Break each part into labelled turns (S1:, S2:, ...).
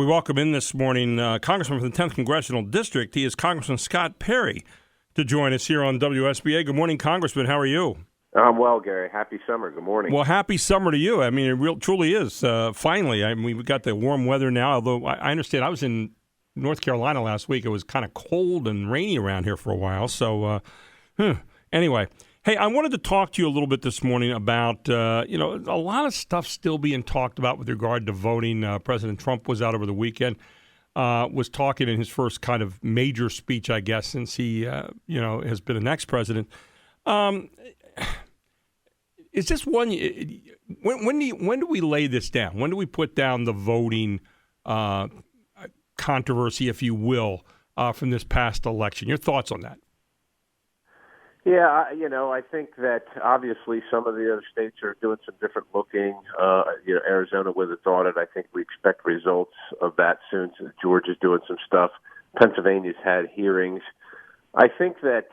S1: We welcome in this morning Congressman from the 10th Congressional District. He is Congressman Scott Perry to join us here on WSBA. Good morning, Congressman. How are you?
S2: I'm well, Gary. Happy summer. Good morning.
S1: Well, happy summer to you. I mean, it truly is. Finally, I mean, we've got the warm weather now, although I understand I was in North Carolina last week. It was kind of cold and rainy around here for a while. So, anyway. Hey, I wanted to talk to you a little bit this morning about, a lot of stuff still being talked about with regard to voting. President Trump was out over the weekend, was talking in his first kind of major speech, I guess, since he, has been an ex-president. Is this one, when do we lay this down? When do we put down the voting controversy, if you will, from this past election? Your thoughts on that?
S2: Yeah, I think that obviously some of the other states are doing some different looking. Arizona with its audit, I think we expect results of that soon. So Georgia's doing some stuff. Pennsylvania's had hearings. I think that,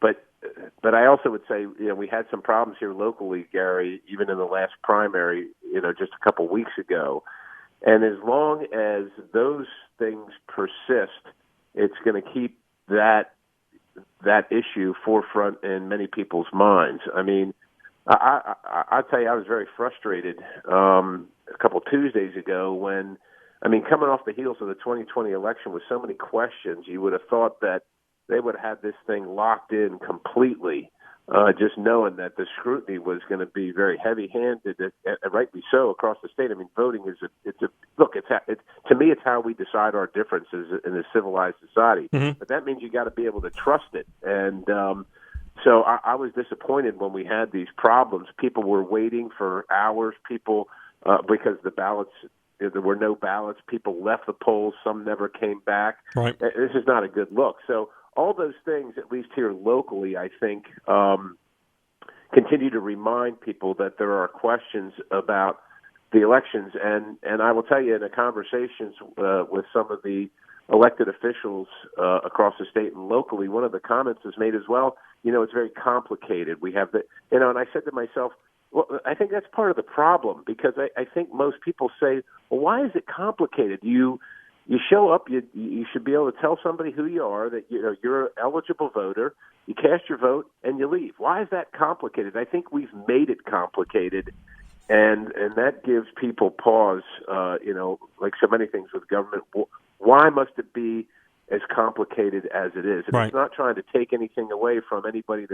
S2: but I also would say, we had some problems here locally, Gary, even in the last primary, just a couple weeks ago. And as long as those things persist, it's going to keep that issue forefront in many people's minds. I mean, I'll tell you, I was very frustrated a couple Tuesdays ago when, coming off the heels of the 2020 election with so many questions, you would have thought that they would have had this thing locked in completely, just knowing that the scrutiny was going to be very heavy-handed, and rightly so, across the state. I mean, voting is to me, it's how we decide our differences in a civilized society. Mm-hmm. But that means you got to be able to trust it. And so I was disappointed when we had these problems. People were waiting for hours. Because the ballots, there were no ballots. People left the polls. Some never came back.
S1: Right.
S2: This is not a good look. So all those things, at least here locally, I think, continue to remind people that there are questions about the elections. And I will tell you, in the conversations with some of the elected officials across the state and locally, one of the comments was made as well, it's very complicated. We have and I said to myself, well, I think that's part of the problem, because I think most people say, well, why is it complicated? You show up, you should be able to tell somebody who you are, that you're an eligible voter, you cast your vote, and you leave. Why is that complicated? I think we've made it complicated, and that gives people pause, like so many things with government. Why must it be as complicated as it is? And
S1: right.
S2: It's not trying to take anything away from anybody.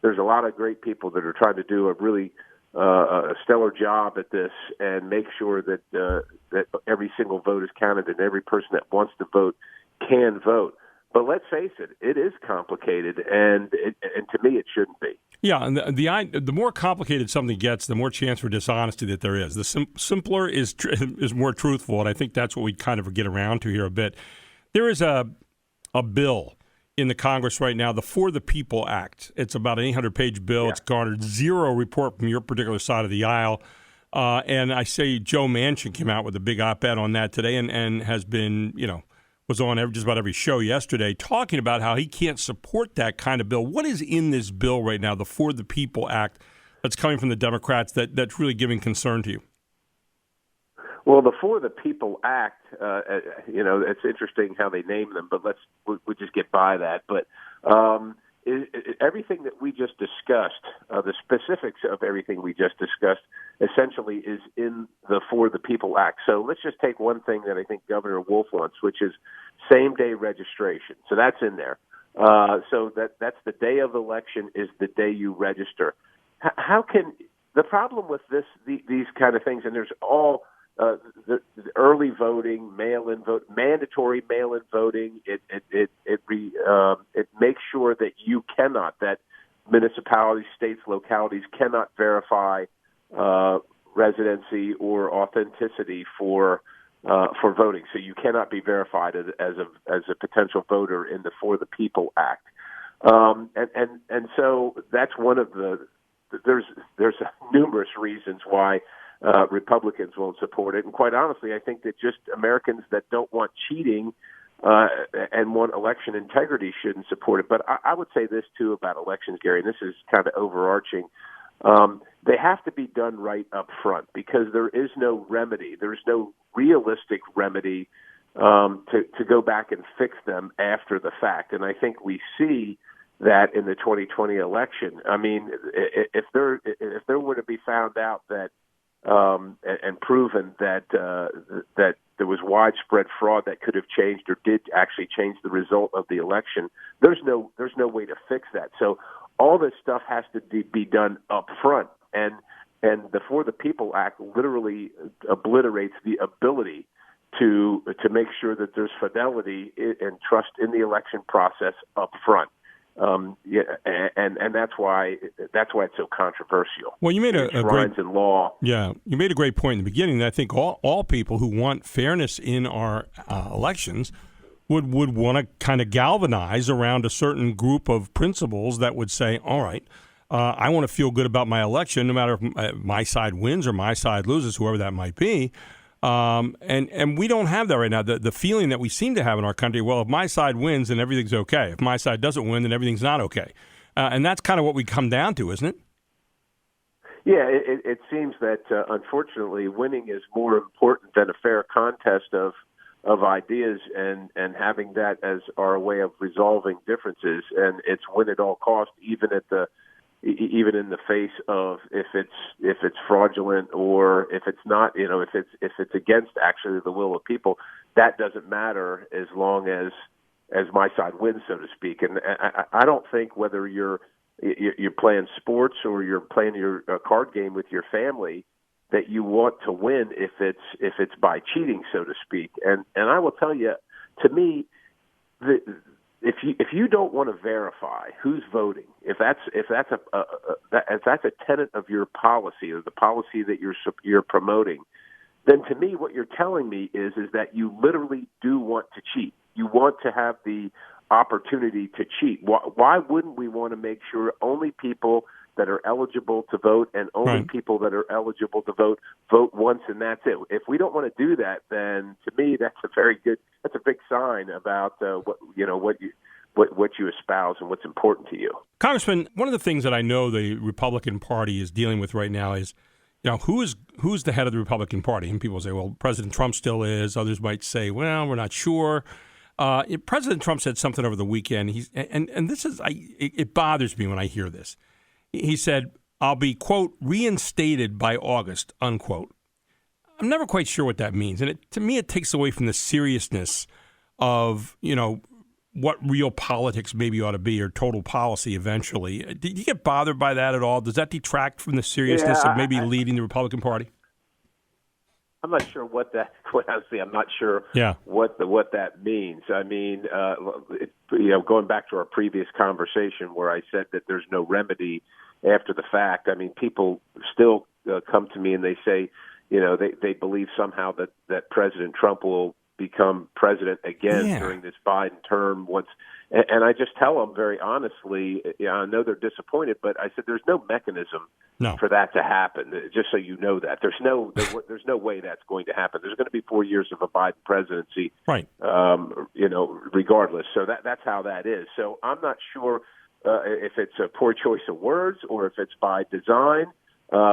S2: There's a lot of great people that are trying to do a really a stellar job at this and make sure that that every single vote is counted and every person that wants to vote can vote. But let's face it, it is complicated, and to me, it shouldn't be.
S1: Yeah, and the more complicated something gets, the more chance for dishonesty that there is. The simpler is more truthful, and I think that's what we kind of get around to here a bit. There is a bill in the Congress right now, the For the People Act. It's about an 800-page bill. Yeah. It's garnered zero report from your particular side of the aisle. And I say Joe Manchin came out with a big op-ed on that today and has been, was on just about every show yesterday talking about how he can't support that kind of bill. What is in this bill right now, the For the People Act, that's coming from the Democrats that's really giving concern to you?
S2: Well, the For the People Act, it's interesting how they name them, but we just get by that. But everything that we just discussed, the specifics of everything we just discussed, essentially is in the For the People Act. So let's just take one thing that I think Governor Wolf wants, which is same-day registration. So that's in there. So that's the day of election is the day you register. How can the problem with these kind of things, and there's all the early voting, mail-in vote, mandatory mail-in voting. It makes sure that that municipalities, states, localities cannot verify residency or authenticity for voting. So you cannot be verified as a potential voter in the For the People Act. And so that's one of there's numerous reasons why Republicans won't support it. And quite honestly, I think that just Americans that don't want cheating and want election integrity shouldn't support it. But I would say this, too, about elections, Gary, and this is kind of overarching. they have to be done right up front because there is no remedy. There's no realistic remedy to go back and fix them after the fact. And I think we see that in the 2020 election. I mean, if there were to be found out that and proven that that there was widespread fraud that could have changed or did actually change the result of the election, there's no way to fix that. So all this stuff has to be done up front, and the For the People Act literally obliterates the ability to make sure that there's fidelity and trust in the election process up front. And that's why it's so controversial.
S1: Well, you made a great
S2: in law.
S1: Yeah, you made a great point in the beginning. That I think all people who want fairness in our elections would want to kind of galvanize around a certain group of principles that would say, all right, I want to feel good about my election, no matter if my side wins or my side loses, whoever that might be. And we don't have that right now. The feeling that we seem to have in our country, well, if my side wins, then everything's okay. If my side doesn't win, then everything's not okay. And that's kind of what we come down to, isn't it?
S2: Yeah, it seems that, unfortunately, winning is more important than a fair contest of ideas and having that as our way of resolving differences. And it's win at all costs, even in the face of if it's fraudulent or if it's not, if it's against actually the will of people, that doesn't matter as long as my side wins, so to speak. And I don't think whether you're playing sports or you're playing your card game with your family that you want to win if it's by cheating, so to speak. And I will tell you, to me, if you don't want to verify who's voting, if that's a tenet of your policy or the policy that you're promoting, then to me what you're telling me is that you literally do want to cheat. You want to have the opportunity to cheat. Why wouldn't we want to make sure only people that are eligible to vote and only
S1: right.
S2: people that are eligible to vote once and that's it? If we don't want to do that, then to me that's a big sign about what you espouse and what's important to you.
S1: Congressman, one of the things that I know the Republican Party is dealing with right now is, who's the head of the Republican Party? And people say, well, President Trump still is. Others might say, well, we're not sure. President Trump said something over the weekend. It bothers me when I hear this. He said, I'll be, quote, reinstated by August, unquote. I'm never quite sure what that means. And to me, it takes away from the seriousness of, what real politics maybe ought to be or total policy eventually. Did you get bothered by that at all? Does that detract from the seriousness of maybe leading the Republican Party?
S2: I'm not sure honestly, I'm not sure what that means. I mean, going back to our previous conversation where I said that there's no remedy after the fact. I mean, people still come to me and they say, they believe somehow that President Trump will become president again during this Biden term once. And I just tell them very honestly, I know they're disappointed, but I said there's no mechanism for that to happen. Just so you know that there's no way that's going to happen. There's going to be 4 years of a Biden presidency,
S1: right?
S2: Regardless. So that's how that is. So I'm not sure if it's a poor choice of words or if it's by design.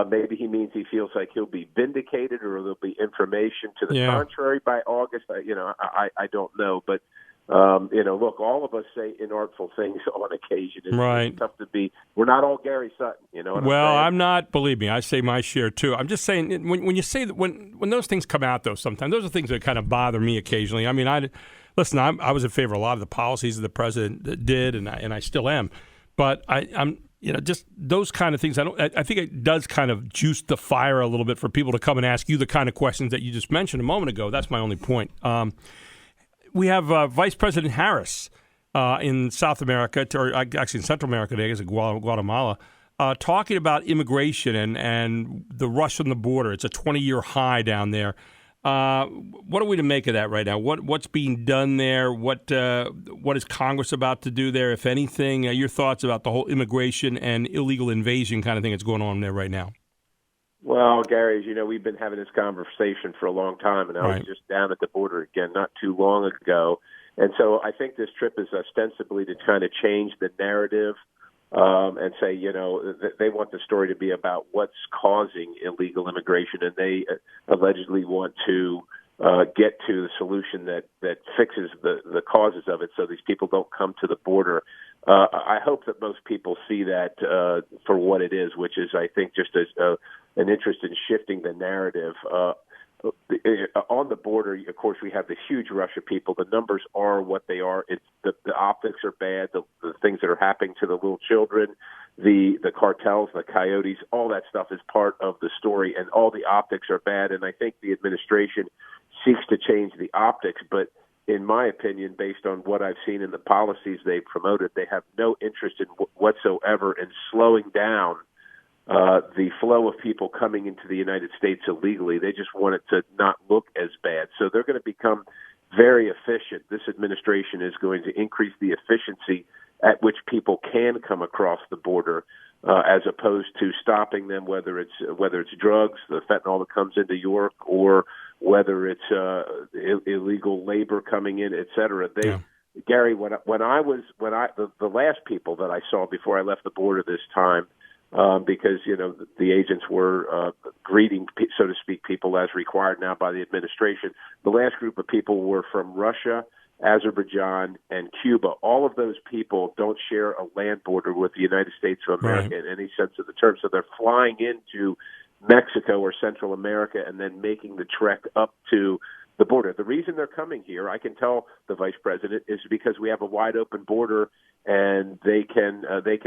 S2: Maybe he means he feels like he'll be vindicated or there'll be information to the contrary by August. I don't know. But, look, all of us say inartful things on occasion. It's tough to be. We're not all Gary Sutton,
S1: I'm not. Believe me, I say my share, too. I'm just saying when you say that when those things come out, though, sometimes those are things that kind of bother me occasionally. I mean, I was in favor of a lot of the policies that the president did, and I still am. But I'm just those kind of things. I think it does kind of juice the fire a little bit for people to come and ask you the kind of questions that you just mentioned a moment ago. That's my only point. We have Vice President Harris in South America, or actually in Central America today, I guess Guatemala, talking about immigration and the rush on the border. It's a 20-year high down there. What are we to make of that right now? What's being done there? What is Congress about to do there, if anything? Your thoughts about the whole immigration and illegal invasion kind of thing that's going on there right now?
S2: Well, Gary, as you know, we've been having this conversation for a long time, and I was just down at the border again not too long ago. And so I think this trip is ostensibly to kind of change the narrative and say, they want the story to be about what's causing illegal immigration, and they allegedly want to get to the solution that fixes the causes of it so these people don't come to the border. I hope that most people see that for what it is, which is, I think, just an interest in shifting the narrative. On the border, of course, we have this huge rush of people. The numbers are what they are. It's the optics are bad. The things that are happening to the little children, the cartels, the coyotes, all that stuff is part of the story, and all the optics are bad. And I think the administration seeks to change the optics, but in my opinion, based on what I've seen in the policies they promoted, they have no interest in whatsoever in slowing down the flow of people coming into the United States illegally. They just want it to not look as bad. So they're going to become very efficient. This administration is going to increase the efficiency at which people can come across the border, as opposed to stopping them, whether it's drugs, the fentanyl that comes into York, or whether it's illegal labor coming in, et cetera. Gary, the last people that I saw before I left the border this time, because the agents were greeting, so to speak, people as required now by the administration. The last group of people were from Russia, Azerbaijan, and Cuba. All of those people don't share a land border with the United States of America in any sense of the term. So they're flying into Mexico or Central America and then making the trek up to the border. The reason they're coming here, I can tell the vice president, is because we have a wide open border, and they can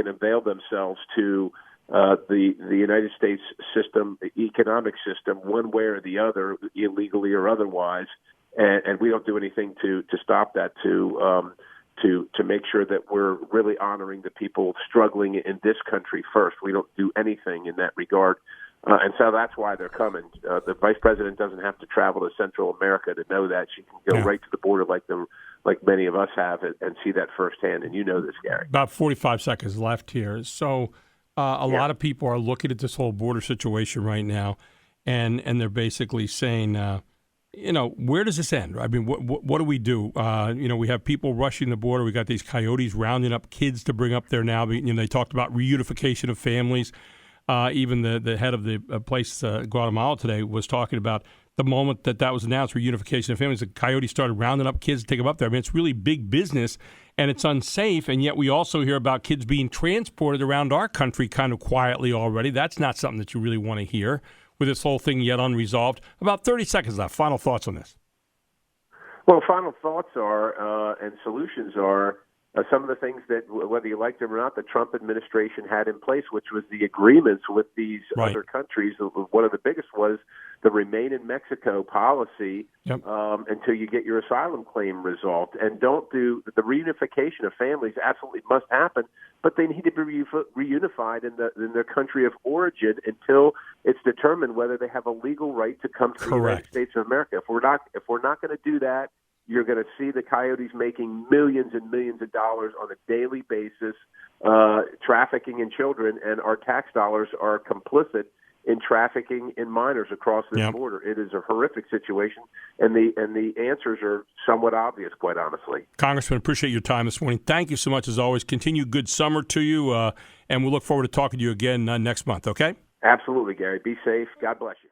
S2: avail themselves to the United States system, the economic system, one way or the other, illegally or otherwise, and we don't do anything to stop that. To make sure that we're really honoring the people struggling in this country first. We don't do anything in that regard. And so that's why they're coming. The vice president doesn't have to travel to Central America to know that. She can go right to the border like many of us have and see that firsthand. And you know this, Gary.
S1: About 45 seconds left here. So a lot of people are looking at this whole border situation right now, and they're basically saying, where does this end? I mean, what do we do? We have people rushing the border. We got these coyotes rounding up kids to bring up there now. They talked about reunification of families. Even the head of the place, Guatemala, today was talking about the moment that was announced, reunification of families. The coyotes started rounding up kids to take them up there. I mean, it's really big business, and it's unsafe. And yet we also hear about kids being transported around our country kind of quietly already. That's not something that you really want to hear with this whole thing yet unresolved. About 30 seconds left. Final thoughts on this?
S2: Well, final thoughts are and solutions are some of the things that, whether you like them or not, the Trump administration had in place, which was the agreements with these other countries. One of the biggest was the Remain in Mexico policy until you get your asylum claim resolved. And don't do the reunification of families absolutely must happen, but they need to be reunified in their country of origin until it's determined whether they have a legal right to come to the United States of America. If we're not going to do that, you're going to see the coyotes making millions and millions of dollars on a daily basis, trafficking in children, and our tax dollars are complicit in trafficking in minors across this border. It is a horrific situation, and the answers are somewhat obvious, quite honestly.
S1: Congressman, appreciate your time this morning. Thank you so much, as always. Continue good summer to you, and we'll look forward to talking to you again next month, okay?
S2: Absolutely, Gary. Be safe. God bless you.